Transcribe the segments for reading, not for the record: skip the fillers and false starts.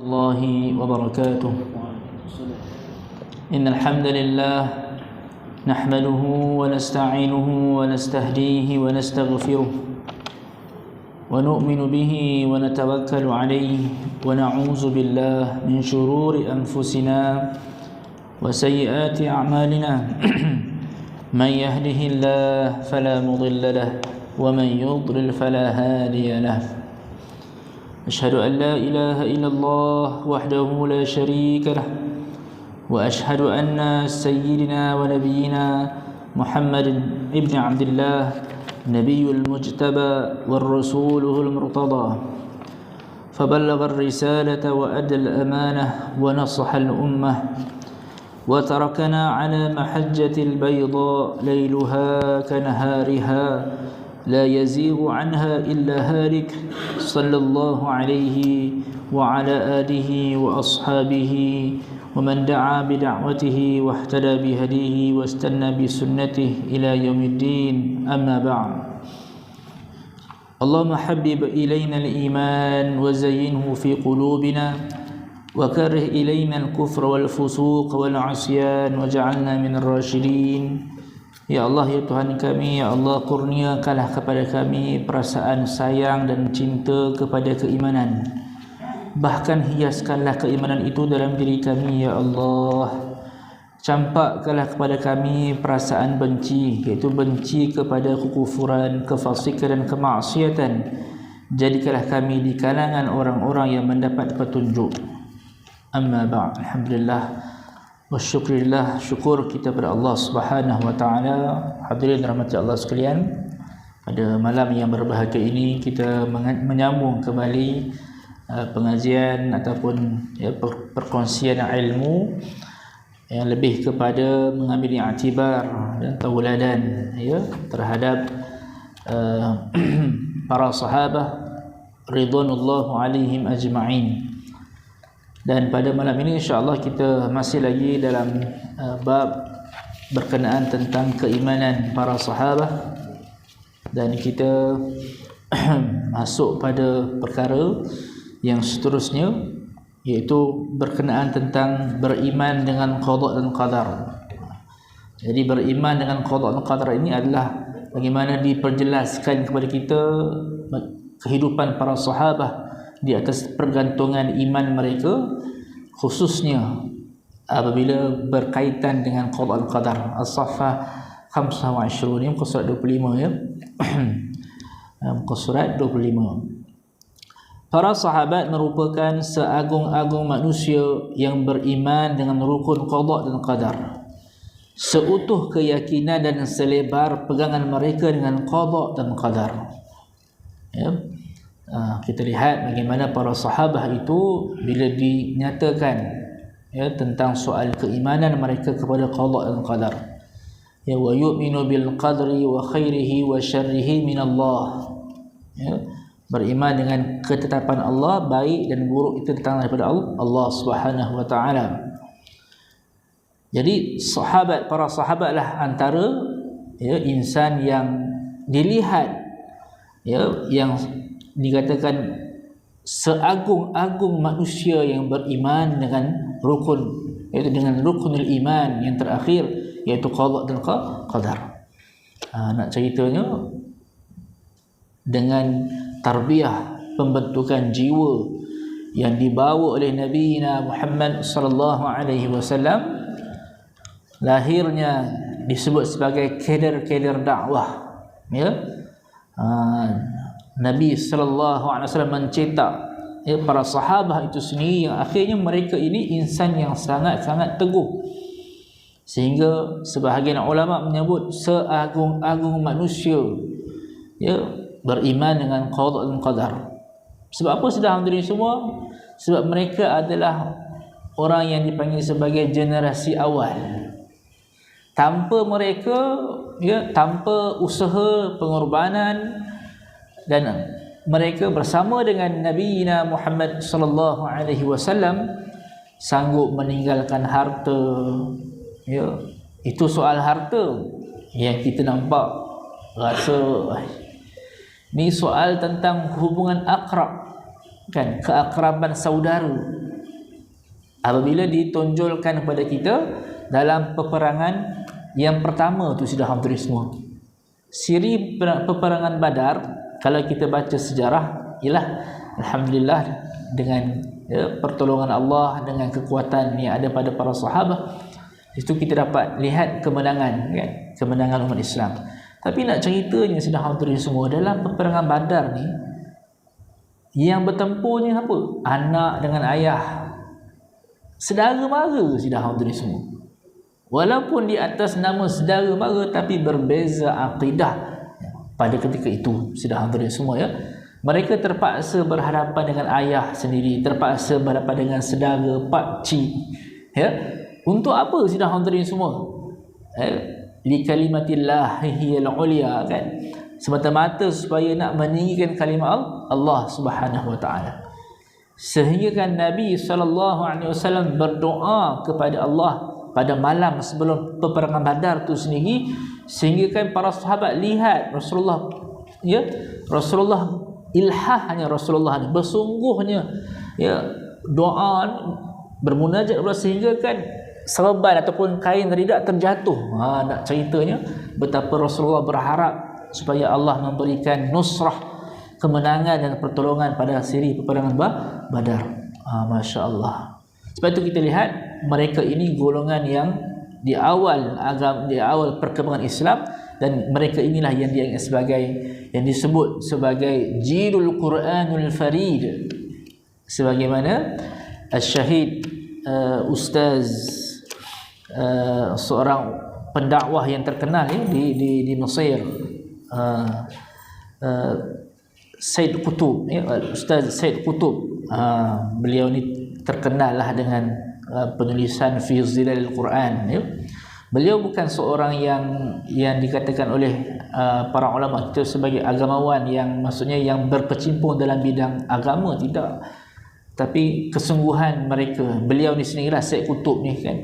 الله وبركاته. إن الحمد لله نحمده ونستعينه ونستهديه ونستغفره ونؤمن به ونتوكل عليه ونعوذ بالله من شرور أنفسنا وسيئات أعمالنا من يهده الله فلا مضل له ومن يضلل فلا هادي له. أشهد أن لا إله إلا الله وحده لا شريك له وأشهد أن سيدنا ونبينا محمد ابن عبد الله نبي المجتبى والرسوله المرتضى فبلغ الرسالة وأدى الأمانة ونصح الأمة وتركنا على محجة البيضاء ليلها كنهارها لا يزيغ عنها إلا هالك صلى الله عليه وعلى آله وأصحابه ومن دعا بدعوته واهتدى بهديه واستنى بسنته إلى يوم الدين. أما بعد، اللهم حبب إلينا الإيمان وزينه في قلوبنا وكره إلينا الكفر والفسوق والعصيان وجعلنا من الراشدين. Ya Allah, ya Tuhan kami, ya Allah, kurniakanlah kepada kami perasaan sayang dan cinta kepada keimanan. Bahkan hiaskanlah keimanan itu dalam diri kami, ya Allah. Campakkanlah kepada kami perasaan benci, iaitu benci kepada kekufuran, kefasikan dan kemaksiatan. Jadikanlah kami di kalangan orang-orang yang mendapat petunjuk. Amma ba'd. Alhamdulillah wa syukurillah, syukur kita kepada Allah Subhanahu wa taala. Hadirin rahmati Allah sekalian, pada malam yang berbahagia ini kita menyambung kembali pengajian ataupun perkongsian ilmu yang lebih kepada mengambil iktibar dan tauladan terhadap para sahabat ridwanullah alaihim ajma'in. Dan pada malam ini insya-Allah kita masih lagi dalam bab berkenaan tentang keimanan para sahabat, dan kita masuk pada perkara yang seterusnya, iaitu berkenaan tentang beriman dengan qada dan qadar. Jadi beriman dengan qada dan qadar ini adalah bagaimana diperjelaskan kepada kita kehidupan para sahabat di atas pergantungan iman mereka, khususnya apabila berkaitan dengan qada dan qadar. As-Saffah 25 muka surat 25 ya. Muka surat 25. Para sahabat merupakan seagung-agung manusia yang beriman dengan rukun qada dan qadar. Seutuh keyakinan dan selebar pegangan mereka dengan qada dan qadar. Ya. Kita lihat bagaimana para sahabat itu bila dinyatakan tentang soal keimanan mereka kepada qada dan qadar, wa yu'minu bil qadri wa khairihi wa syarrihi min Allah, beriman dengan ketetapan Allah, baik dan buruk itu datang daripada Allah Subhanahu wa taala. Jadi para sahabatlah antara insan yang dilihat yang dikatakan seagung-agung manusia yang beriman dengan rukun, iaitu dengan rukunul iman yang terakhir, iaitu qada dan qadar. Nak ceritanya dengan tarbiyah, pembentukan jiwa yang dibawa oleh Nabi Muhammad sallallahu alaihi wasallam, lahirnya disebut sebagai kader-kader dakwah. Nabi sallallahu alaihi wasallam mencetak para sahabat itu sendiri yang akhirnya mereka ini insan yang sangat-sangat teguh, sehingga sebahagian ulama menyebut seagung-agung manusia beriman dengan qada dan qadar. Sebab apa sudah hadirin semua? Sebab mereka adalah orang yang dipanggil sebagai generasi awal. Tanpa mereka, tanpa usaha pengorbanan, dan mereka bersama dengan Nabi Muhammad sallallahu alaihi wasallam sanggup meninggalkan harta. Itu soal harta yang kita nampak rasa ni soal tentang hubungan akrab, kan, keakraban saudara. apabila ditonjolkan kepada kita dalam peperangan yang pertama tu sudah hampir semua. Siri peperangan Badar, kalau kita baca sejarah, ialah alhamdulillah dengan pertolongan Allah, dengan kekuatan yang ada pada para sahabat, itu kita dapat lihat kemenangan, kan? Kemenangan umat Islam. Tapi nak ceritanya sudah hampir semua dalam peperangan Badar ni, yang bertempurnya apa? Anak dengan ayah, saudara mara sudah hampir semua. Walaupun di atas nama saudara mara, tapi berbeza akidah pada ketika itu sudah hampir semua, ya. Mereka terpaksa berhadapan dengan ayah sendiri, terpaksa berhadapan dengan saudara, pakcik, ya. Untuk apa sudah hampir semua? Li kalimatillah hiyal ulia, kan? Semata-mata supaya nak meninggikan kalimah Allah Subhanahu wa taala. Sehingga kan Nabi SAW berdoa kepada Allah pada malam sebelum peperangan Badar tu sendiri, sehingga kan para sahabat lihat Rasulullah, ya, Rasulullah ilhahnya, Rasulullah ni bersungguhnya, ya, doa bermunajat kepada, sehingga kan serban ataupun kain ridak terjatuh. Nak ceritanya betapa Rasulullah berharap supaya Allah memberikan nusrah, kemenangan dan pertolongan pada siri peperangan Badar. Masya Allah. Sebab itu kita lihat mereka ini golongan yang di awal perkembangan Islam, dan mereka inilah yang dianggap sebagai, yang disebut sebagai Jilul Quranul Farid, sebagaimana Syahid Ustaz seorang pendakwah yang terkenal, ya, di Mesir, Said Qutub, ya, Ustaz Said Qutub. Beliau ni terkenal lah dengan penulisan fi Zilalil Quran, ya. Beliau bukan seorang yang dikatakan oleh para ulama kita sebagai agamawan, yang maksudnya yang berkecimpung dalam bidang agama, tidak. Tapi kesungguhan mereka, beliau ni sendirilah Said Qutub ni, kan,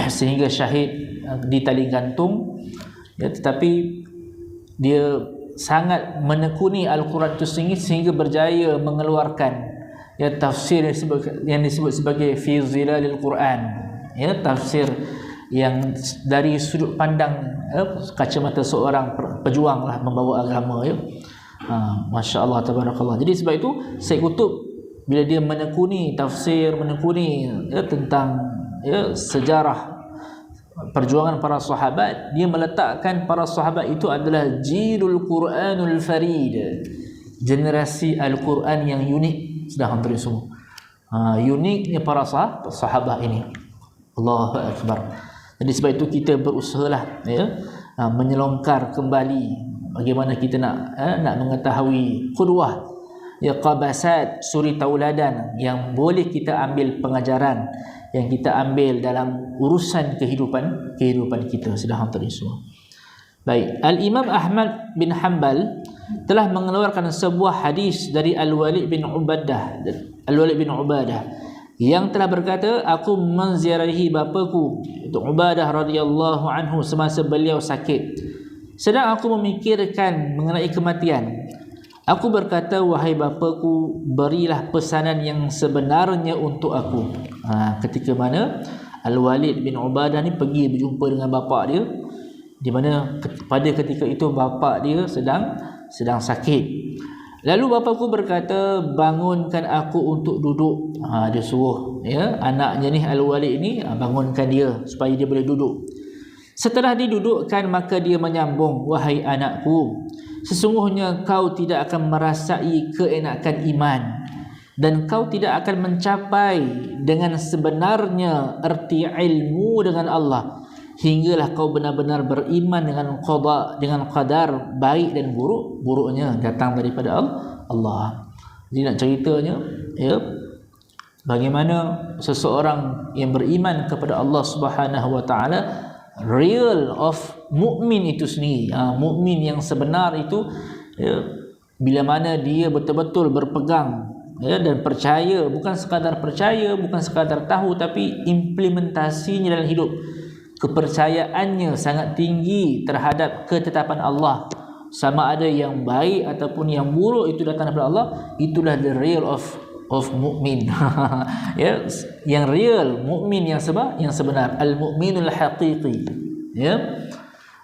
sehingga syahid di tali gantung, ya, tetapi dia sangat menekuni Al-Quran itu sehingga berjaya mengeluarkan, ya, tafsir yang disebut sebagai fi Zilalil Quran, ya, tafsir yang dari sudut pandang, kacamata seorang pejuang lah membawa agama, ya. Masya Allah, tabarakallah. Jadi sebab itu Said Qutub bila dia menekuni tafsir, menekuni, ya, tentang, ya, sejarah perjuangan para sahabat, dia meletakkan para sahabat itu adalah Jilul Quranul Farid, generasi Al-Quran yang unik. Sudah hampir semua uniknya para sahabat ini. Allahu Akbar. Jadi sebab itu kita berusahalah, ya, menyelongkar kembali bagaimana kita nak mengetahui qudwah, ya, qabasat, suri tauladan yang boleh kita ambil pengajaran, yang kita ambil dalam urusan kehidupan kita. Sudah hampir semua. Baik, Al-Imam Ahmad bin Hanbal telah mengeluarkan sebuah hadis dari Al-Walid bin Ubadah yang telah berkata, aku menziarahi bapaku, itu Ubadah radhiyallahu anhu, semasa beliau sakit. Sedang aku memikirkan mengenai kematian. Aku berkata, wahai bapaku, berilah pesanan yang sebenarnya untuk aku. Ketika mana Al-Walid bin Ubadah ni pergi berjumpa dengan bapa dia, di mana pada ketika itu bapa dia sedang sakit. Lalu bapakku berkata, bangunkan aku untuk duduk. Dia suruh, ya, anaknya ni Al-Walid ni, bangunkan dia supaya dia boleh duduk. Setelah didudukkan, maka dia menyambung, wahai anakku, sesungguhnya kau tidak akan merasai keenakan iman, dan kau tidak akan mencapai dengan sebenarnya erti ilmu dengan Allah, hinggalah kau benar-benar beriman dengan qada, dengan qadar baik dan buruknya datang daripada Allah. Jadi nak ceritanya, ya, bagaimana seseorang yang beriman kepada Allah Subhanahu wa taala, real of mukmin itu sendiri, mukmin yang sebenar itu, ya, bila mana dia betul-betul berpegang, ya, dan percaya, bukan sekadar percaya, bukan sekadar tahu, tapi implementasinya dalam hidup. Kepercayaannya sangat tinggi terhadap ketetapan Allah, sama ada yang baik ataupun yang buruk itu datang daripada Allah. Itulah the real of of mukmin. Ya, yang real mukmin yang sebenar, al-mukminul haqiqi. Ya.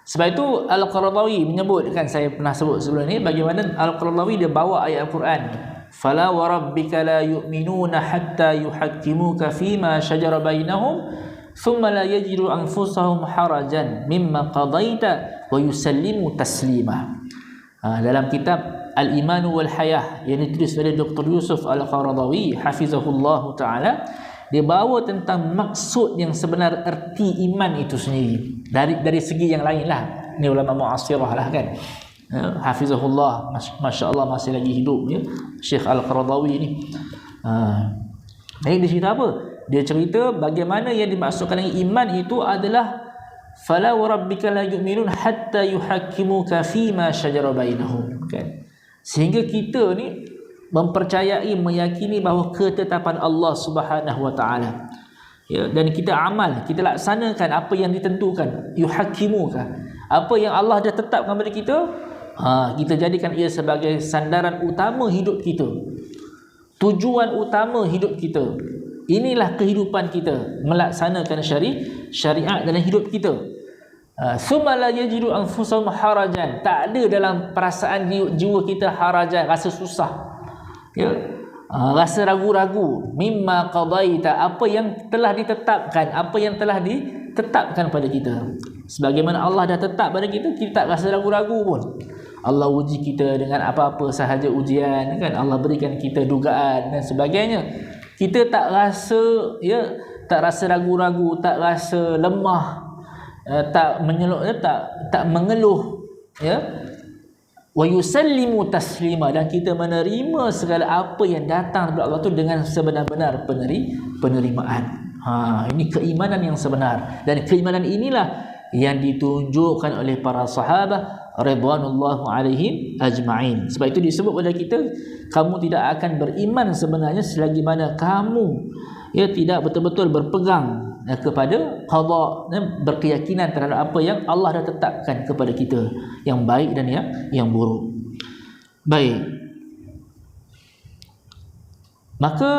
Sebab itu Al-Qaradawi menyebut, kan saya pernah sebut sebelum ni, bagaimana Al-Qaradawi dia bawa ayat Al-Quran, fala wa rabbika la yu'minuna hatta yuhakkimuka fima shajara bainahum thumma la yajidu anfusahum harajan mimma qadaita wa yusallimu taslima. Dalam kitab Al-Imanu wal Hayah yang ditulis oleh Dr. Yusuf Al-Qaradawi hafizahullah ta'ala, dia bawa tentang maksud yang sebenar erti iman itu sendiri dari segi yang lain lah. Ini ulama muasirah lah, kan. Hafizahullah, Masya Allah masih lagi hidup ya, Syekh Al-Qaradawi ni. Jadi dia cerita apa? Dia cerita bagaimana yang dimaksudkan dengan iman itu adalah fala wa rabbika la yu'minun hatta yuhakkimuka fima shajara bainahum, kan. Sehingga kita ni mempercayai, meyakini bahawa ketetapan Allah Subhanahu wa taala, ya, dan kita amal, kita laksanakan apa yang ditentukan, yuhakkimuka, apa yang Allah dah tetapkan kepada kita, kita jadikan ia sebagai sandaran utama hidup kita, tujuan utama hidup kita. Inilah kehidupan kita, melaksanakan syariat dalam hidup kita. Summa la yajidu anfusahum harajan, tak ada dalam perasaan jiwa kita harajan, rasa susah, ya, rasa ragu-ragu, mimma qadaita, apa yang telah ditetapkan pada kita. Sebagaimana Allah dah tetap pada kita, kita tak rasa ragu-ragu pun. Allah uji kita dengan apa-apa sahaja ujian, kan. Allah berikan kita dugaan dan sebagainya. Kita tak rasa, ya, tak rasa ragu-ragu, tak rasa lemah, tak mengeluh, ya. Wa yusallimu taslima, dan kita menerima segala apa yang datang daripada Allah tu dengan sebenar-benar penerimaan. Ini keimanan yang sebenar, dan keimanan inilah yang ditunjukkan oleh para sahabat ridwanullahu alaihim ajma'in. Sebab itu disebut pada kita, kamu tidak akan beriman sebenarnya selagi mana kamu, ya, tidak betul-betul berpegang kepada qada, berkeyakinan terhadap apa yang Allah dah tetapkan kepada kita, yang baik dan yang buruk. Baik. Maka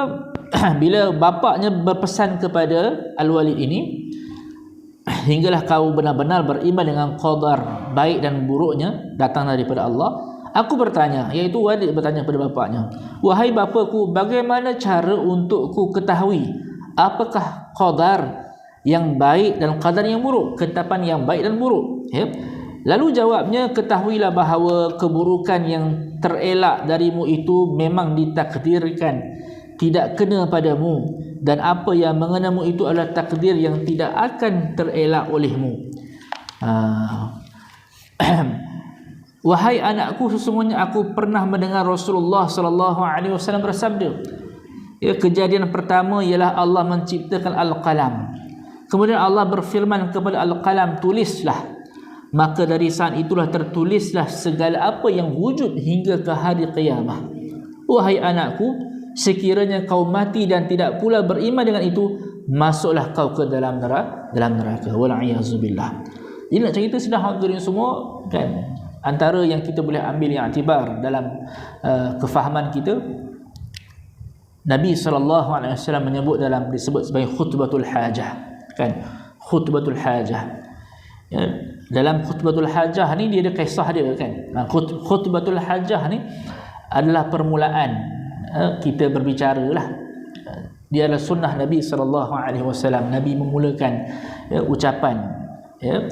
bila bapaknya berpesan kepada Al-Walid ini, hinggalah kau benar-benar beriman dengan qadar baik dan buruknya datang daripada Allah. Aku bertanya, iaitu Walid bertanya kepada bapaknya, wahai bapaku, bagaimana cara untukku ketahui apakah qadar yang baik dan qadar yang buruk, ketetapan yang baik dan buruk, ya? Lalu jawabnya, ketahuilah bahawa keburukan yang terelak darimu itu memang ditakdirkan tidak kena padamu, dan apa yang mengenamu itu adalah takdir yang tidak akan terelak olehmu. Wahai anakku, sesungguhnya aku pernah mendengar Rasulullah sallallahu alaihi wasallam bersabda, ya, kejadian pertama ialah Allah menciptakan al-qalam. Kemudian Allah berfirman kepada al-qalam, tulislah. Maka dari saat itulah tertulislah segala apa yang wujud hingga ke hari qiyamah. Wahai anakku, sekiranya kau mati dan tidak pula beriman dengan itu, masuklah kau ke dalam neraka. Wal'iyazubillah. Jadi nak cerita sudah hadirin semua, kan, antara yang kita boleh ambil yang iktibar dalam kefahaman kita, Nabi SAW menyebut disebut sebagai khutbatul hajah, kan, khutbatul hajah, ya. Dalam khutbatul hajah ni dia ada kisah dia, kan. Khutbatul hajah ni adalah permulaan kita berbicara lah. Dia adalah sunnah Nabi SAW. Nabi memulakan, ya, ucapan, ya,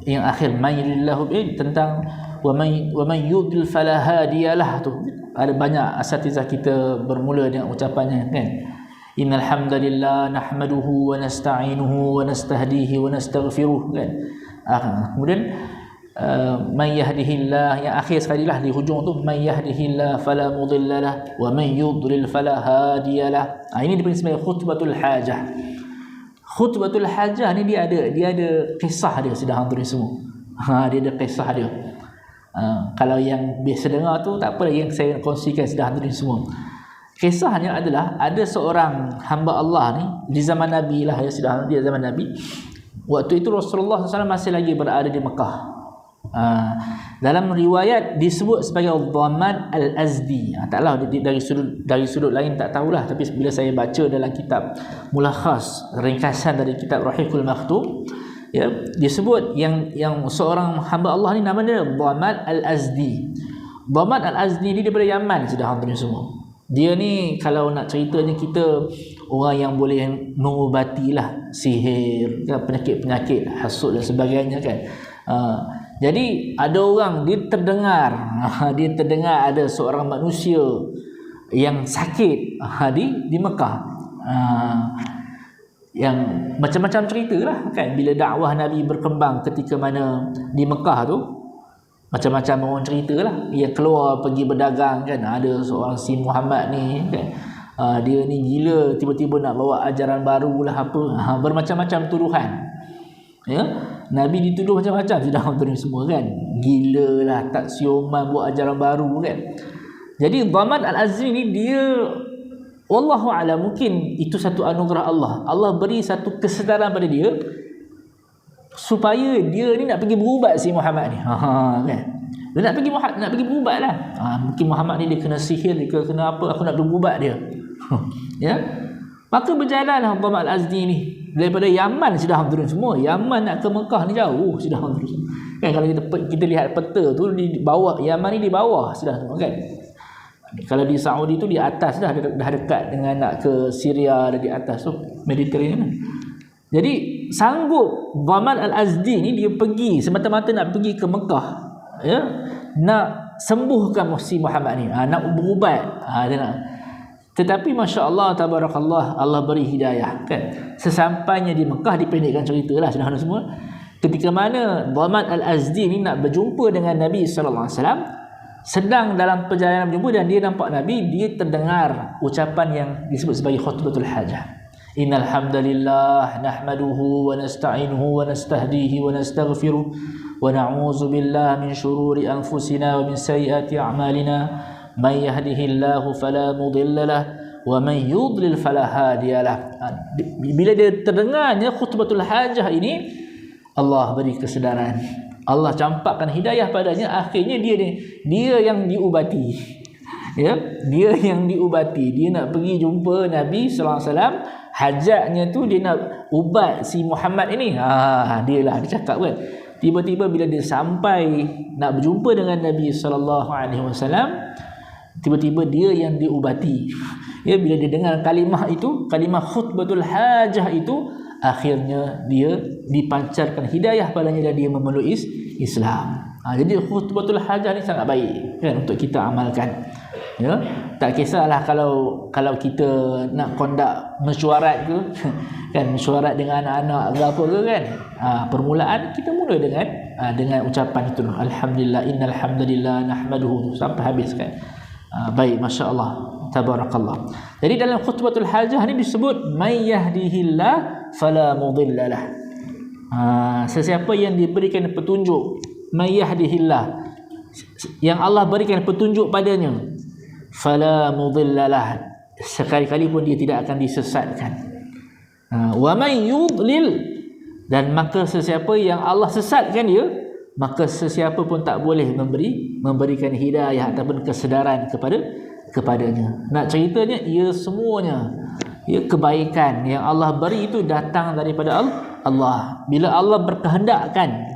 yang akhir mayyilillahu tentang wa man yudlil fala hadiyalah tu. Ada banyak asatizah kita bermula dengan ucapannya, kan. Innal hamdalillah nahmaduhu wa nasta'inuhu wa nastahdihi wa nastaghfiruh, kan. Kemudian man yahdihillah, yang akhir sekali lah di hujung tu, man yahdihillah fala mudhillalah wa man yudlil fala hadiyalah. Ini dipanggil sebagai khutbatul hajah. Khutbatul hajah ni dia ada kisah dia, sudah hadirin semua. Dia ada kisah dia. Kalau yang biasa dengar tu tak apa, yang saya kongsikan sudah hadirin semua. Kisahnya adalah ada seorang hamba Allah ni di zaman Nabi lah, ya, sudah di zaman Nabi. Waktu itu Rasulullah SAW masih lagi berada di Mekah, Dalam riwayat disebut sebagai Dhaman Al-Azdi. Taklah dari sudut lain tak tahulah, tapi bila saya baca dalam kitab mulakhas, ringkasan dari kitab Rahiqul Makhtum, ya, disebut yang seorang hamba Allah ni nama dia Dhaman Al-Azdi. Dhaman Al-Azdi ni daripada Yaman, sudah hadirin semua. Dia ni kalau nak ceritanya, kita orang yang boleh mengubatilah sihir, penyakit-penyakit hasud dan sebagainya kan. Jadi ada orang dia terdengar ada seorang manusia yang sakit di Mekah. Yang macam-macam cerita lah kan, bila dakwah Nabi berkembang ketika mana di Mekah tu, macam-macam orang cerita lah. Yang keluar pergi berdagang kan, ada seorang si Muhammad ni kan, dia ni gila, tiba-tiba nak bawa ajaran baru lah apa, bermacam-macam tuduhan, ya. Nabi dituduh macam-macam, sudah hampir semua kan, gila lah, tak sioman, buat ajaran baru kan. Jadi Dhaman Al-Azdi ni dia, wallahu a'lam, mungkin itu satu anugerah Allah. Allah beri satu kesedaran pada dia supaya dia ni nak pergi berubat si Muhammad ni. Kan? Dia nak pergi berubat lah. Mungkin Muhammad ni dia kena sihir, dia kena apa, aku nak pergi berubat dia. Ya. Maka berjalanlah Dhaman Al-Azdi ni daripada Yaman, sudah hadirin semua. Yaman nak ke Mekah ni jauh, sudah hadirin semua. Kan kalau kita lihat peta tu, di bawah Yaman ni, di bawah sudah semua kan. Kalau di Saudi tu di atas dah dekat dengan nak ke Syria, ada di atas tu, Mediterranean. Jadi sanggup Dhaman Al-Azdi ni dia pergi semata-mata nak pergi ke Mekah, ya, nak sembuhkan si Muhammad ni, nak berubat, dia nak. Tetapi masya-Allah tabarakallah, Allah beri hidayah kan. Sesampainya di Mekah, dipendekkan ceritalah sudah semua, ketika mana Dhaman Al-Azdi ni nak berjumpa dengan Nabi sallallahu alaihi wasallam, sedang dalam perjalanan berjumpa dan dia nampak Nabi, dia terdengar ucapan yang disebut sebagai khutbatul hajah. Innal hamdalillah nahmaduhu wa nasta'inuhu wa nastahdihi wa nastaghfiruh wa na'udzu billahi min shururi anfusina wa min sayyiati a'malina may yahdihillahu fala mudilla lahu wa may yudlil fala hadiyalah. Bila dia terdengarnya khutbatul hajah ini, Allah beri kesedaran, Allah campakkan hidayah padanya. Akhirnya dia yang diubati, ya, dia yang diubati. Dia nak pergi jumpa Nabi sallallahu alaihi wasallam, hajatnya tu dia nak ubat si Muhammad ini. Dia lah dia cakap kan. Tiba-tiba bila dia sampai nak berjumpa dengan Nabi sallallahu alaihi wasallam, tiba-tiba dia yang diubati. Ya, bila dia dengar kalimah itu, kalimah khutbatul hajah itu, akhirnya dia dipancarkan hidayah padanya dan dia memeluk Islam. Jadi khutbatul hajah ni sangat baik kan untuk kita amalkan. Ya, tak kisahlah kalau kita nak kondak mesyuarat ke kan, mesyuarat dengan anak-anak ke apa ke kan. Permulaan kita mula dengan ucapan itu, alhamdulillah, innal hamdalillah nahmaduhu, sampai habis kan. Baik, masya-Allah tabarakallah. Jadi dalam khutbatul hajah ni disebut may yahdihillah fala mudhillalah. Sesiapa yang diberikan petunjuk, may yahdihillah, yang Allah berikan petunjuk padanya, fala mudhillalah, sekali-kali pun dia tidak akan disesatkan. Wa may yudlil, dan maka sesiapa yang Allah sesatkan dia, maka sesiapa pun tak boleh memberikan hidayah ataupun kesedaran kepadanya. Nak ceritanya, ia semuanya, ya, kebaikan yang Allah beri itu datang daripada Allah. Bila Allah berkehendakkan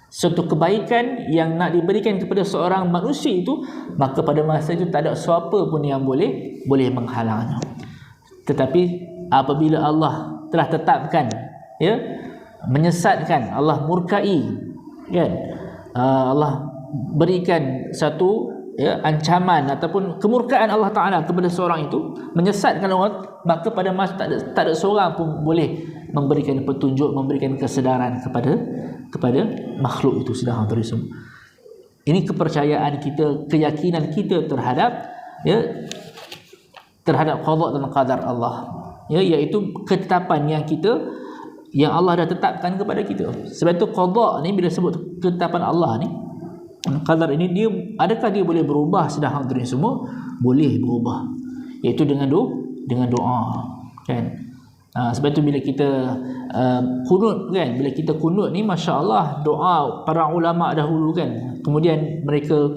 suatu kebaikan yang nak diberikan kepada seorang manusia itu, maka pada masa itu tak ada siapa pun yang boleh menghalangnya. Tetapi apabila Allah telah tetapkan, ya, menyesatkan, Allah murkai kan, Allah berikan satu, ya, ancaman ataupun kemurkaan Allah Ta'ala kepada seorang itu, menyesatkan orang, maka pada masa tak ada seorang pun boleh memberikan petunjuk, memberikan kesedaran kepada makhluk itu. Sudah hampir semua. Ini kepercayaan kita, keyakinan kita terhadap, ya, terhadap qada dan qadar Allah, ya, iaitu ketetapan yang Allah dah tetapkan kepada kita. Sebab itu qada ni, bila sebut ketetapan Allah ni, qadar ini, dia adakah dia boleh berubah? Sudah hadirin semua, boleh berubah, iaitu dengan doa kan. Sebab itu bila kita kunut kan, bila kita kunut ni masya-Allah doa para ulama dahulu kan, kemudian mereka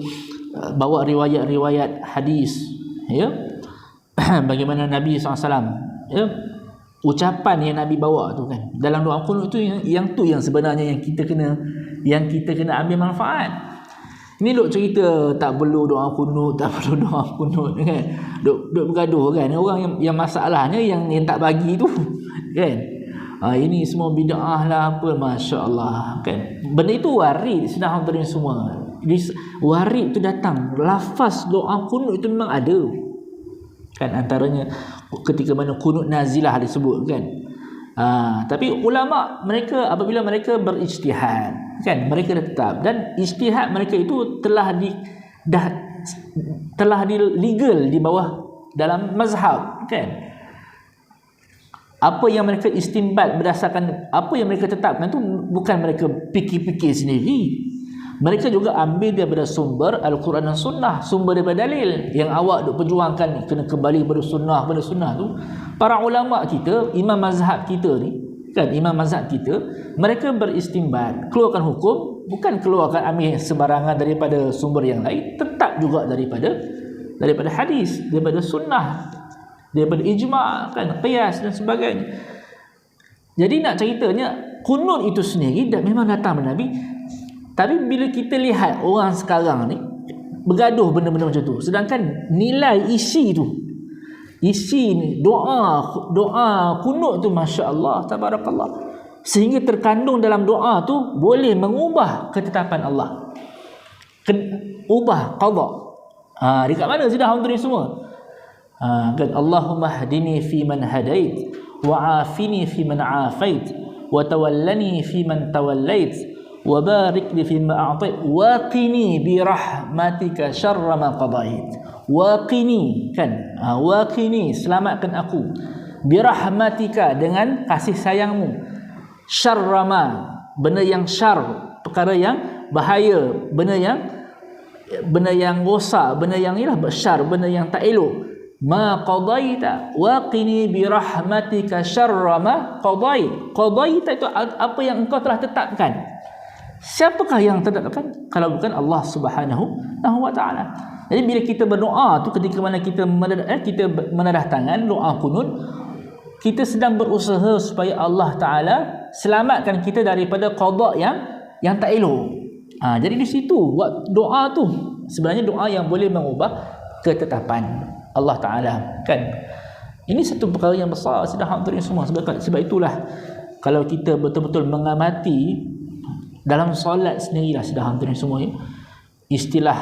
bawa riwayat-riwayat hadis, ya, bagaimana Nabi SAW, ya, ucapan yang Nabi bawa tu kan dalam doa kunut tu, yang sebenarnya yang kita kena ambil manfaat. Ini duk cerita tak perlu doa kunut, tak perlu doa kunut kan. Duk bergaduh kan. Orang yang masalahnya yang tak bagi tu kan. Ini semua bid'ah lah apa, masya-Allah kan. Benda itu warid sedang hadirin semua. Warid tu datang, lafaz doa kunut itu memang ada. Kan antaranya ketika mana kunut nazilah disebut kan. Tapi ulama mereka apabila mereka berijtihad kan, mereka tetap, dan ijtihad mereka itu telah legal di bawah dalam mazhab kan. Apa yang mereka istinbat berdasarkan apa yang mereka tetapkan tu bukan mereka fikir-fikir sendiri. Mereka juga ambil daripada sumber Al-Quran dan Sunnah, sumber daripada dalil. Yang awak duk perjuangkan kena kembali pada sunnah tu. Para ulama kita, imam mazhab kita ni kan, imam mazhab kita, mereka beristinbat, keluarkan hukum, bukan keluarkan ambil sebarangan daripada sumber yang lain, tetap juga daripada hadis, daripada sunnah, daripada ijma' kan, qiyas dan sebagainya. Jadi nak ceritanya kunut itu sendiri memang datang dari Nabi. Tapi bila kita lihat orang sekarang ni bergaduh benda-benda macam tu, sedangkan nilai isi ni doa kunut tu masya-Allah tabarakallah, sehingga terkandung dalam doa tu boleh mengubah ketetapan Allah, ubah qada. Dekat mana sudah hadirin semua? Kan Allahumma hdini fi man hadait wa afini fi man afait wa tawallani fi man tawallait wa barik li fi ma a'tait wa qini bi rahmatika syarra ma qadait. Wa qini kan, wa qini, selamatkan aku, bi rahmatika, dengan kasih sayangmu, syarra ma, benda yang syar, perkara yang bahaya, benda yang rosak, benda yang syar, benda yang tak elok, ma qadaita wa qini bi rahmatika syarra ma qadaita itu apa yang engkau telah tetapkan. Siapakah yang tetapkan kalau bukan Allah Subhanahu wa taala? Jadi bila kita berdoa tu, ketika mana kita menadah tangan doa kunut, kita sedang berusaha supaya Allah taala selamatkan kita daripada qada yang tak elok. Jadi di situ buat doa tu sebenarnya doa yang boleh mengubah ketetapan Allah Ta'ala kan. Ini satu perkara yang besar sudah hadirin semua. Sebab itulah kalau kita betul-betul mengamati dalam solat sendirilah sudah hadirin semua, istilah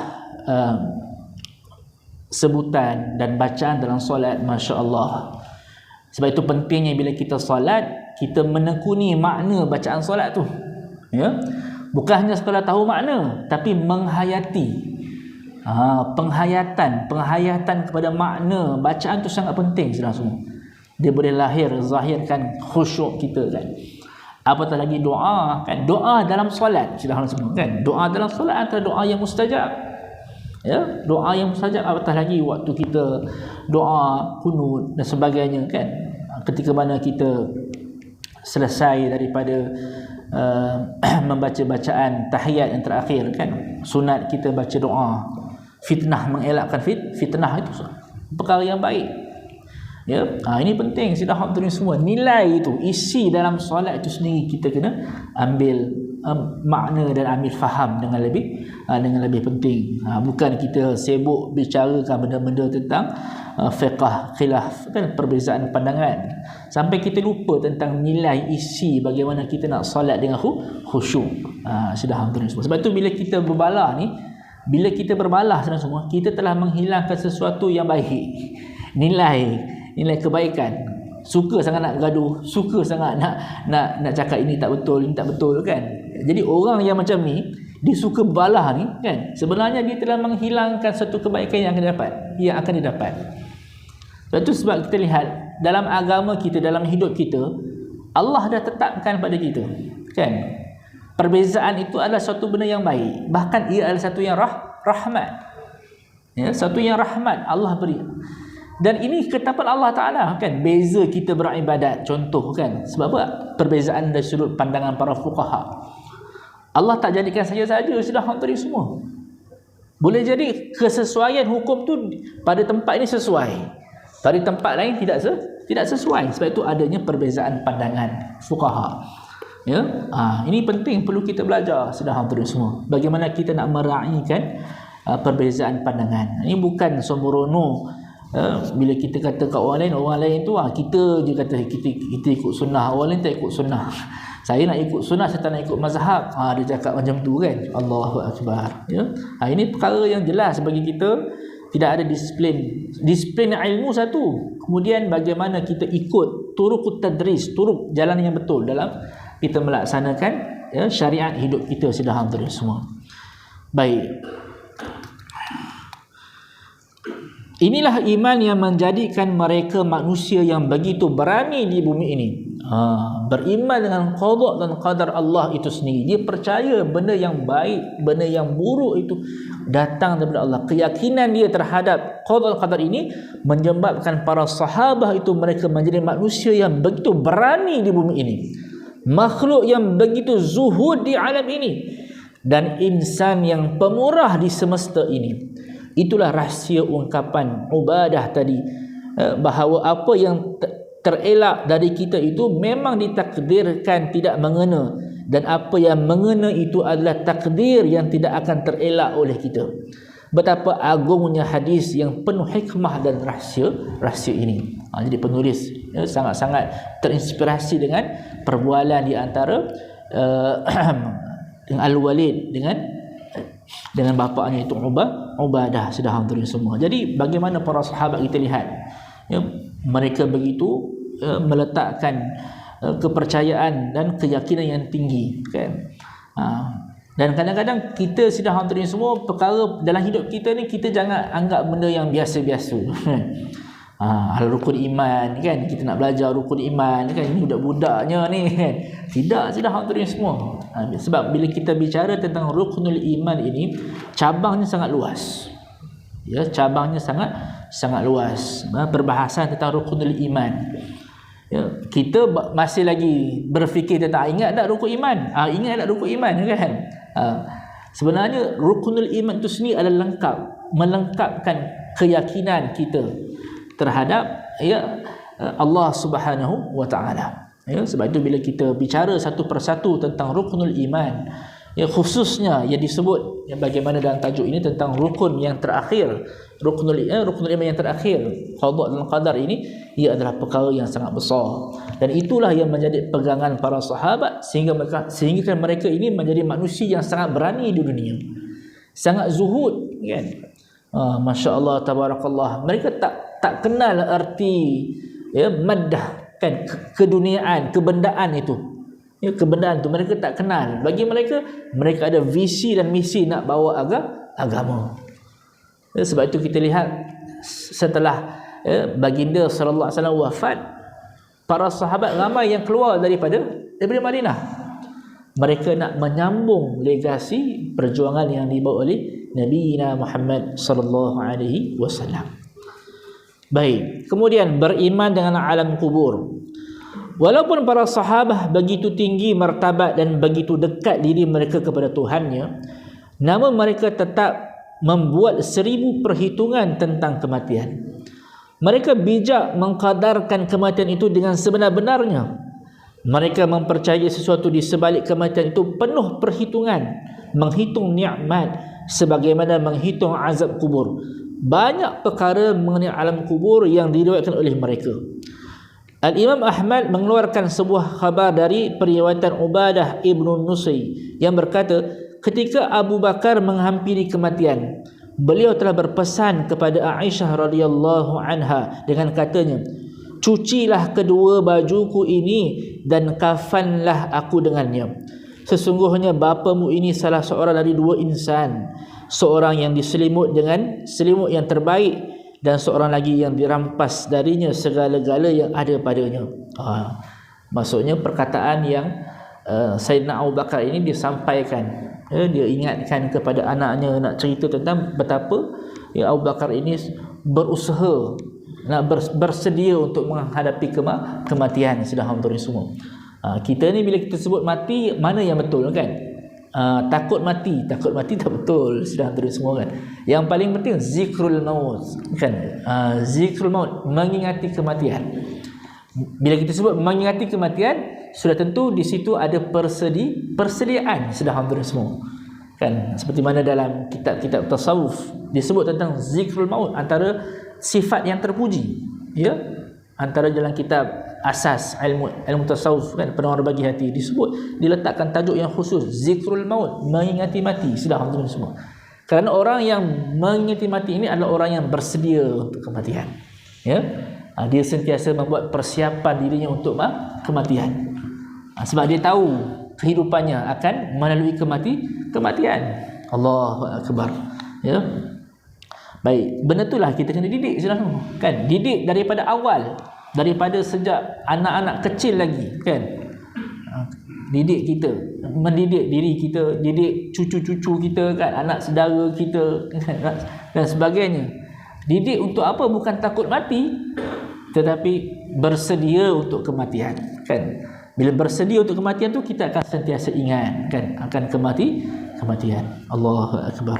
sebutan dan bacaan dalam solat, masya-Allah. Sebab itu pentingnya bila kita solat, kita menekuni makna bacaan solat tu, ya. Bukan hanya sekadar tahu makna, tapi menghayati. Penghayatan kepada makna bacaan tu sangat penting sudah semua. Dia boleh zahirkan khusyuk kita kan. Apatah lagi doa kan, doa dalam solat sudah semua kan. Doa dalam solat adalah doa yang mustajab. Ya, doa yang mustajab, apatah lagi waktu kita doa kunut dan sebagainya kan. Ketika mana kita selesai daripada membaca bacaan tahiyat yang terakhir kan, sunat kita baca doa. Fitnah, mengelakkan fitnah itu perkara yang baik, ya. Ini penting sudah hadirin semua. Nilai itu, isi dalam solat itu sendiri kita kena ambil makna dan ambil faham dengan lebih penting. Bukan kita sibuk bicarakan benda-benda tentang fiqh, khilaf kan, perbezaan pandangan, sampai kita lupa tentang nilai isi bagaimana kita nak solat dengan khusyuk. Sudah hadirin semua. Sebab tu bila kita berbalah ni, bila kita berbalah semua, kita telah menghilangkan sesuatu yang baik, nilai kebaikan. Suka sangat nak gaduh, suka sangat nak cakap ini tak betul kan. Jadi orang yang macam ni, dia suka berbalah ni kan, sebenarnya dia telah menghilangkan satu kebaikan yang akan didapat. Sebab kita lihat dalam agama kita, dalam hidup kita, Allah dah tetapkan pada kita kan, perbezaan itu adalah satu benda yang baik, bahkan ia adalah satu yang rahmat, ya, satu yang rahmat Allah beri. Dan ini ketetapan Allah Ta'ala kan, beza kita beribadat. Contoh kan, sebab apa? Perbezaan dari sudut pandangan para fuqaha. Allah tak jadikan saja-saja sudah hantari semua. Boleh jadi kesesuaian hukum tu pada tempat ini sesuai, pada tempat lain tidak sesuai. Sebab itu adanya perbezaan pandangan fuqaha. Ya, ini penting, perlu kita belajar sudah hantari semua. Bagaimana kita nak meraihkan perbezaan pandangan. Ini bukan sembrono. Bila kita kata kat orang lain tu kita je kata kita ikut sunnah, orang lain tak ikut sunnah. Saya nak ikut sunnah, saya tak nak ikut mazhab. Dia cakap macam tu kan. Allahu Akbar. Ya? Ini perkara yang jelas bagi kita. Tidak ada disiplin ilmu satu. Kemudian bagaimana kita ikut turukut tadris, turuk jalan yang betul dalam kita melaksanakan syariat hidup kita sudah hampir semua. Baik. Inilah iman yang menjadikan mereka manusia yang begitu berani di bumi ini. Beriman dengan qada dan qadar Allah itu sendiri. Dia percaya benda yang baik, benda yang buruk itu datang daripada Allah. Keyakinan dia terhadap qada dan qadar ini menyebabkan para sahabat itu mereka menjadi manusia yang begitu berani di bumi ini. Makhluk yang begitu zuhud di alam ini. Dan insan yang pemurah di semesta ini. Itulah rahsia ungkapan Ubadah tadi, bahawa apa yang terelak dari kita itu memang ditakdirkan tidak mengena, dan apa yang mengena itu adalah takdir yang tidak akan terelak oleh kita. Betapa agungnya hadis yang penuh hikmah dan rahsia ini. Jadi penulis sangat-sangat terinspirasi dengan perbualan di antara Al-Walid dengan bapaknya itu Ubadah sudah hantarin semua. Jadi bagaimana para sahabat kita lihat, mereka begitu meletakkan kepercayaan dan keyakinan yang tinggi kan. Dan kadang-kadang kita sudah hantarin semua perkara dalam hidup kita ni, kita jangan anggap benda yang biasa-biasa. Rukun iman kan, kita nak belajar rukun iman kan, ini budak-budaknya ni kan. Tidak, sudah hantarin semua. Sebab bila kita bicara tentang rukunul iman ini, cabangnya sangat luas. Ya, cabangnya sangat luas. Perbahasan tentang rukunul iman. Ya, kita masih lagi berfikir tentang ingat tak rukun iman? Ingat tak rukun iman kan? Sebenarnya rukunul iman itu sendiri adalah melengkapkan keyakinan kita terhadap Allah Subhanahu wa taala. Sebab itu bila kita bicara satu persatu tentang rukunul iman, khususnya yang disebut bagaimana dalam tajuk ini tentang rukun yang terakhir, rukunul iman yang terakhir, qada dan qadar ini, ia adalah perkara yang sangat besar, dan itulah yang menjadi pegangan para sahabat sehingga mereka ini menjadi manusia yang sangat berani di dunia, sangat zuhud kan. Masya-Allah tabarakallah. Mereka tak kenal arti maddah kan, keduniaan, kebendaan itu. Kebendaan itu mereka tak kenal. Bagi mereka ada visi dan misi nak bawa agama. Sebab itu kita lihat setelah baginda sallallahu alaihi wasallam wafat, para sahabat ramai yang keluar daripada Madinah. Mereka nak menyambung legasi perjuangan yang dibawa oleh Nabi Muhammad sallallahu alaihi wasallam. Baik, kemudian beriman dengan alam kubur. Walaupun para sahabat begitu tinggi martabat dan begitu dekat diri mereka kepada Tuhannya, namun mereka tetap membuat 1000 perhitungan tentang kematian. Mereka bijak mengkadarkan kematian itu dengan sebenar-benarnya. Mereka mempercayai sesuatu di sebalik kematian itu penuh perhitungan, menghitung nikmat sebagaimana menghitung azab kubur. Banyak perkara mengenai alam kubur yang diriwayatkan oleh mereka. Al-Imam Ahmad mengeluarkan sebuah khabar dari periwayatan Ubadah ibnu Nusay yang berkata, ketika Abu Bakar menghampiri kematian, beliau telah berpesan kepada Aisyah radhiyallahu anha dengan katanya, cucilah kedua bajuku ini dan kafanlah aku dengannya. Sesungguhnya bapamu ini salah seorang dari 2 insan, seorang yang diselimut dengan selimut yang terbaik dan seorang lagi yang dirampas darinya segala-gala yang ada padanya. Maksudnya perkataan yang Sayyidina Abu Bakar ini disampaikan. Dia ingatkan kepada anaknya, nak cerita tentang betapa Abu Bakar ini berusaha nak bersedia untuk menghadapi kematian. Sudah hampir semua. Kita ni bila kita sebut mati, mana yang betul kan? Takut mati tak betul. Sudah hampir semua kan. Yang paling penting zikrul maut kan. Zikrul maut, mengingati kematian. Bila kita sebut mengingati kematian, sudah tentu di situ ada persediaan. Sudah hampir semua kan, seperti mana dalam kitab-kitab tasawuf disebut tentang zikrul maut, antara sifat yang terpuji, ya, antara dalam kitab asas ilmu tasawuf kan, penawar bagi hati, disebut, diletakkan tajuk yang khusus, zikrul maut, mengingati mati. Sudah hampir semua. Kerana orang yang mengingati mati ini adalah orang yang bersedia untuk kematian, ya. Dia sentiasa membuat persiapan dirinya untuk kematian. Sebab dia tahu kehidupannya akan melalui kematian. Allahu akbar. Ya. Baik, benda itulah kita kena didik saudara kan. Didik daripada awal, daripada sejak anak-anak kecil lagi kan. Didik kita, mendidik diri kita, didik cucu-cucu kita kan, anak saudara kita kan, dan sebagainya. Didik untuk apa? Bukan takut mati, tetapi bersedia untuk kematian kan. Bila bersedia untuk kematian tu, kita akan sentiasa ingat kan akan kematian. Allahu akbar.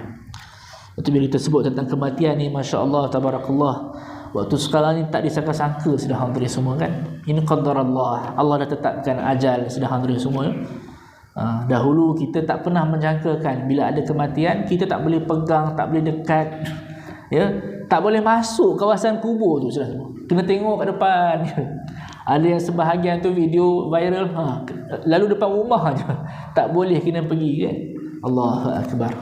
Itu bila kita sebut tentang kematian ni, masya-Allah tabarakallah, waktu sekarang ni tak disangka-sangka sudah hampir semua kan. Ini qadarullah, Allah dah tetapkan ajal, sudah hampir semua. Dahulu kita tak pernah menjangkakan bila ada kematian, kita tak boleh pegang, tak boleh dekat, ya, tak boleh masuk kawasan kubur tu sudah semua. Kena tengok kat depan. Ada yang sebahagian tu video viral, lalu depan rumah aja, tak boleh kena pergi kan. Allahu akbar.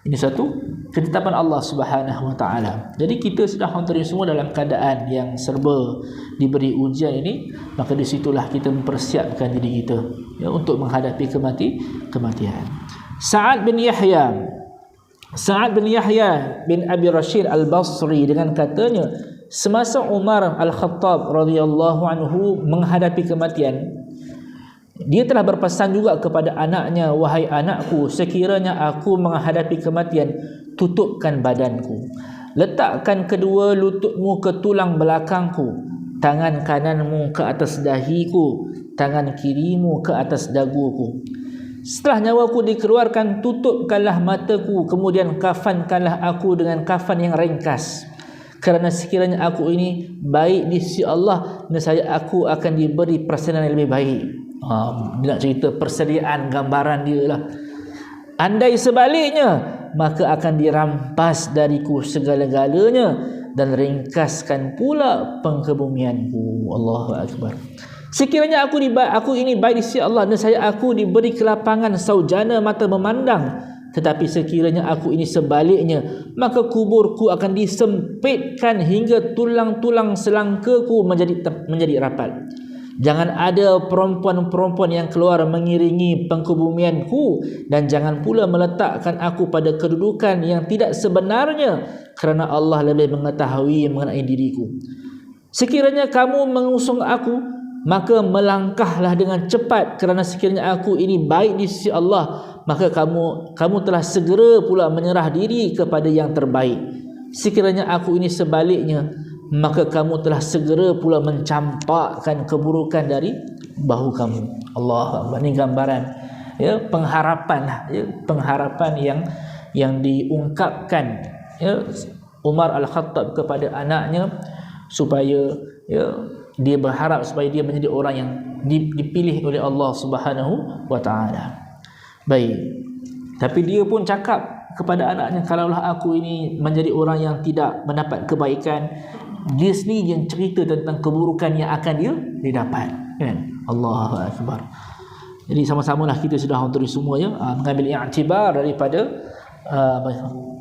Ini satu ketetapan Allah Subhanahu wa taala. Jadi kita sudah hampir semua dalam keadaan yang serba diberi ujian ini, maka di situlah kita mempersiapkan diri kita, ya, untuk menghadapi kematian. Sa'ad bin Yahya bin Abi Rashid Al-Basri dengan katanya, semasa Umar Al-Khattab radhiyallahu anhu menghadapi kematian, dia telah berpesan juga kepada anaknya, wahai anakku, sekiranya aku menghadapi kematian, tutupkan badanku, letakkan kedua lututmu ke tulang belakangku, tangan kananmu ke atas dahiku, tangan kirimu ke atas daguku. Setelah nyawaku dikeluarkan, tutupkanlah mataku, kemudian kafankanlah aku dengan kafan yang ringkas. Kerana sekiranya aku ini baik di sisi Allah, nescaya aku akan diberi persenan yang lebih baik. Dia nak cerita persediaan, gambaran dia lah. Andai sebaliknya, maka akan dirampas dariku segala-galanya dan ringkaskan pula pengkebumianku. Allahu akbar. Sekiranya aku ini baik di sisi Allah, nescaya aku diberi kelapangan saujana mata memandang. Tetapi sekiranya aku ini sebaliknya, maka kuburku akan disempitkan hingga tulang-tulang selangkaku menjadi rapat. Jangan ada perempuan-perempuan yang keluar mengiringi pengkebumianku, dan jangan pula meletakkan aku pada kedudukan yang tidak sebenarnya, kerana Allah lebih mengetahui mengenai diriku. Sekiranya kamu mengusung aku, maka melangkahlah dengan cepat, kerana sekiranya aku ini baik di sisi Allah, maka kamu telah segera pula menyerah diri kepada yang terbaik. Sekiranya aku ini sebaliknya, maka kamu telah segera pula mencampakkan keburukan dari bahu kamu. Allah, ini gambaran, ya, pengharapan, ya, pengharapan yang diungkapkan, ya, Umar Al-Khattab kepada anaknya, supaya, ya, dia berharap supaya dia menjadi orang yang dipilih oleh Allah Subhanahu wa taala. Baik. Tapi dia pun cakap kepada anaknya, kalaulah aku ini menjadi orang yang tidak mendapat kebaikan, dia sendiri yang cerita tentang keburukan yang akan dia dapat, kan? Allahu akbar. Jadi sama-samalah kita sudah untuk semua, ya, mengambil i'tibar daripada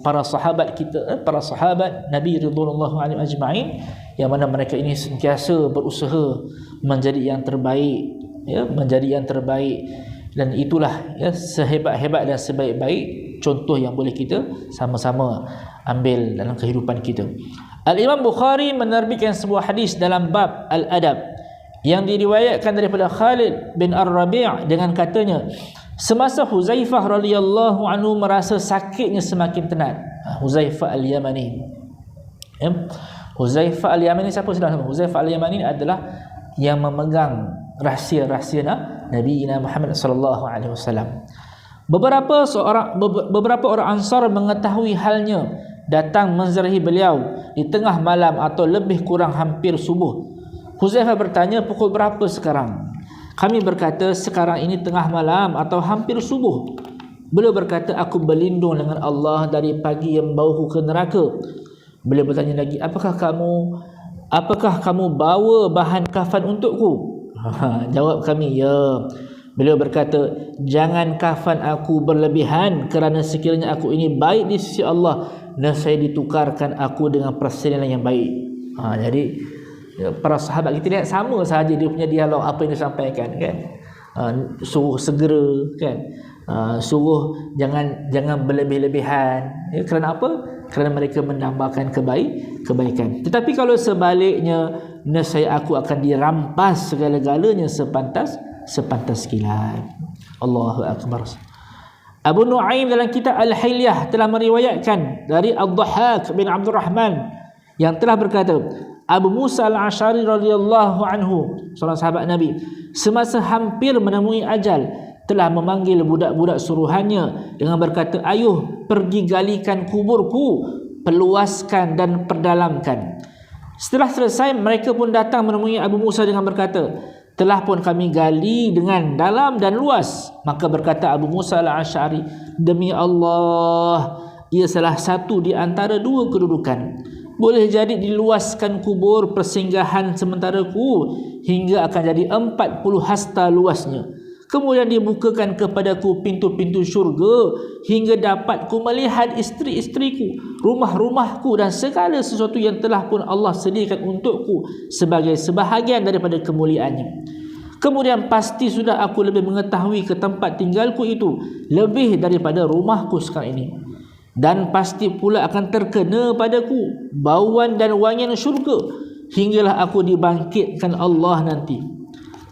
para sahabat kita, para sahabat Nabi radhiyallahu anhum ajma'in, yang mana mereka ini sentiasa berusaha menjadi yang terbaik, ya, menjadi yang terbaik. Dan itulah, ya, sehebat-hebat dan sebaik-baik contoh yang boleh kita sama-sama ambil dalam kehidupan kita. Al-Imam Bukhari menerbitkan sebuah hadis dalam bab Al-Adab yang diriwayatkan daripada Khalid bin Ar-Rabi' dengan katanya, semasa Huzaifah radhiyallahu anhu merasa sakitnya semakin tenat, Huzaifah Al-Yamani, ya, Huzaifah Al-Yamani siapa sudah nama? Huzaifah Al-Yamani adalah yang memegang rahsia-rahsia Nabi Muhammad sallallahu alaihi wasallam. Beberapa orang Ansar mengetahui halnya, datang menziarahi beliau di tengah malam atau lebih kurang hampir subuh. Huzaifah bertanya, pukul berapa sekarang? Kami berkata, sekarang ini tengah malam atau hampir subuh. Beliau berkata, aku berlindung dengan Allah dari pagi yang bauku ke neraka. Beliau bertanya lagi, apakah kamu bawa bahan kafan untukku? Jawab kami, ya. Beliau berkata, jangan kafan aku berlebihan, kerana sekiranya aku ini baik di sisi Allah, nescaya ditukarkan aku dengan persalinan yang baik. Jadi para sahabat kita lihat sama sahaja dia punya dialog, apa yang disampaikan kan. Suruh segera kan, suruh jangan berlebih-lebihan. Kerana apa? Kerana mereka menambahkan kebaikan. Tetapi kalau sebaliknya, nescaya aku akan dirampas segala-galanya sepantas kilat. Allahu akbar. Abu Nu'aim dalam kitab Al-Hilyah telah meriwayatkan dari Ad-Dhahhak bin Abdul Rahman yang telah berkata, Abu Musa Al-Asy'ari radhiyallahu anhu, seorang sahabat Nabi, semasa hampir menemui ajal, telah memanggil budak-budak suruhannya dengan berkata, ayuh, pergi galikan kuburku, perluaskan dan perdalamkan. Setelah selesai, mereka pun datang menemui Abu Musa dengan berkata, telah pun kami gali dengan dalam dan luas. Maka berkata Abu Musa Al-Asy'ari, demi Allah, ia salah satu di antara dua kedudukan. Boleh jadi diluaskan kubur persinggahan sementaraku hingga akan jadi 40 hasta luasnya. Kemudian dibukakan kepadaku pintu-pintu syurga hingga dapat ku melihat isteri-isteriku, rumah-rumahku dan segala sesuatu yang telah pun Allah sediakan untukku sebagai sebahagian daripada kemuliaannya. Kemudian pasti sudah aku lebih mengetahui ke tempat tinggalku itu lebih daripada rumahku sekarang ini. Dan pasti pula akan terkena padaku bauan dan wangian syurga hinggalah aku dibangkitkan Allah nanti.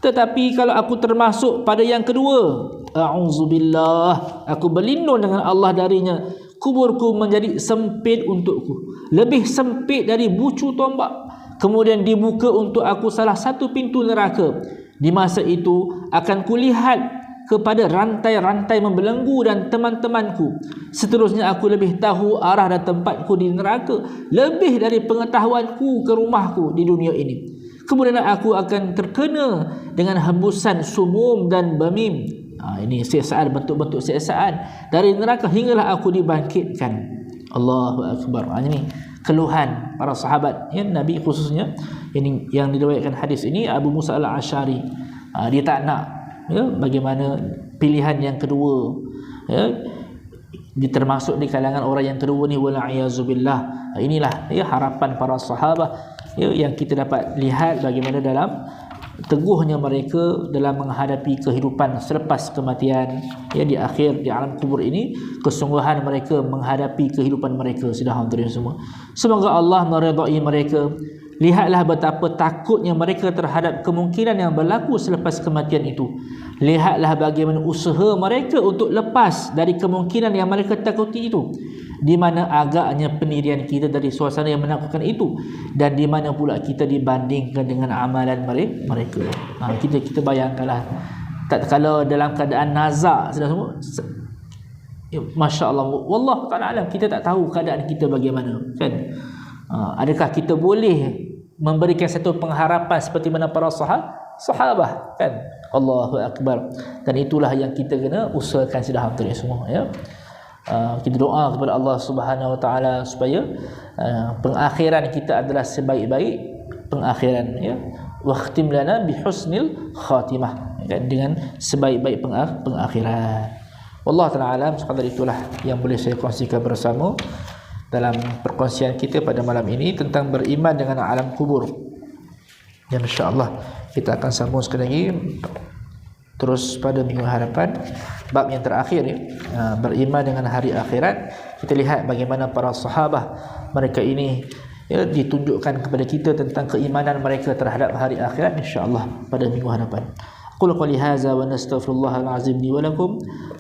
Tetapi kalau aku termasuk pada yang kedua, a'udzubillah, aku berlindung dengan Allah darinya, kuburku menjadi sempit untukku, lebih sempit dari bucu tombak. Kemudian dibuka untuk aku salah satu pintu neraka. Di masa itu akan kulihat kepada rantai-rantai membelenggu dan teman-temanku. Seterusnya aku lebih tahu arah dan tempatku di neraka lebih dari pengetahuanku ke rumahku di dunia ini. Kemudian aku akan terkena dengan hembusan sumum dan bamim. Ini siksaan, bentuk-bentuk siksaan dari neraka hinggalah aku dibangkitkan. Allahu akbar. Ini keluhan para sahabat ya, Nabi khususnya yang diriwayatkan hadis ini Abu Musa Al-Asy'ari. Dia tak nak ya, bagaimana pilihan yang kedua ya, termasuk di kalangan orang yang kedua ni, wala'iyyazubillah. Inilah ya harapan para sahabat ya, yang kita dapat lihat bagaimana dalam teguhnya mereka dalam menghadapi kehidupan selepas kematian ya, di akhir di alam kubur ini, kesungguhan mereka menghadapi kehidupan mereka. Sudah hadirin semua, semoga Allah meridai mereka. Lihatlah betapa takutnya mereka terhadap kemungkinan yang berlaku selepas kematian itu. Lihatlah bagaimana usaha mereka untuk lepas dari kemungkinan yang mereka takuti itu. Di mana agaknya pendirian kita dari suasana yang menakutkan itu, dan di mana pula kita dibandingkan dengan amalan mereka. Kita bayangkanlah, tak kalau dalam keadaan nazak sudah semua, Masya Allah, wallahu ta'ala alam, kita tak tahu keadaan kita bagaimana kan. Adakah kita boleh memberikan satu pengharapan seperti mana para sahabat kan? Allahu akbar. Dan itulah yang kita kena usahakan sudah hadirin semua ya. Kita doa kepada Allah Subhanahu wa taala supaya pengakhiran kita adalah sebaik-baik pengakhiran ya. Waqtim lana bihusnil khatimah ya, dengan sebaik-baik pengakhiran. Wallahu taala alam. Sekadar itulah yang boleh saya kongsikan bersama dalam perkongsian kita pada malam ini tentang beriman dengan alam kubur. Yang insya-Allah kita akan sambung sekali lagi terus pada minggu hadapan, bab yang terakhir ya, beriman dengan hari akhirat. Kita lihat bagaimana para sahabat mereka ini ya, ditunjukkan kepada kita tentang keimanan mereka terhadap hari akhirat insya-Allah pada minggu hadapan. قل قولي هذا ونستغفر الله العظيم لي ولكم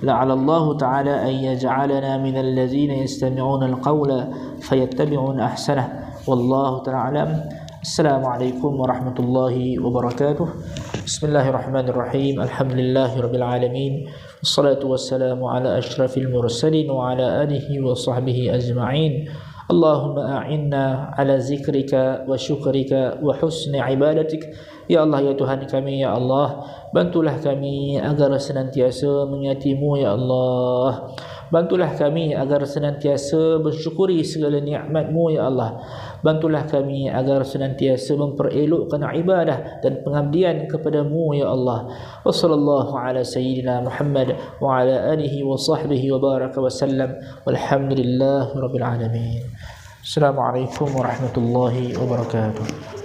لعل الله تعالى أن يجعلنا من الذين يستمعون القول فيتبعون أحسنه wallahu ta'ala alam. Assalamualaikum warahmatullahi wabarakatuh. Bismillahirrahmanirrahim. Alhamdulillahirabbil alamin. Wassalatu wassalamu ala asyrafil mursalin wa ala alihi wa sahbihi ajma'in. Allahumma a'inna ala zikrika wa syukrika wa husni ibadatik. Ya Allah, ya Tuhan kami, ya Allah, bantulah kami agar senantiasa mengingati-Mu, ya Allah. Bantulah kami agar senantiasa bersyukuri segala nikmat-Mu, ya Allah. Bantulah kami agar senantiasa memperelokkan ibadah dan pengabdian kepada-Mu, ya Allah. Wa sallallahu ala sayyidina Muhammad wa ala alihi wa sahbihi wa baraka wa sallam. Walhamdulillahi rabbil alamin. Assalamualaikum warahmatullahi wabarakatuh.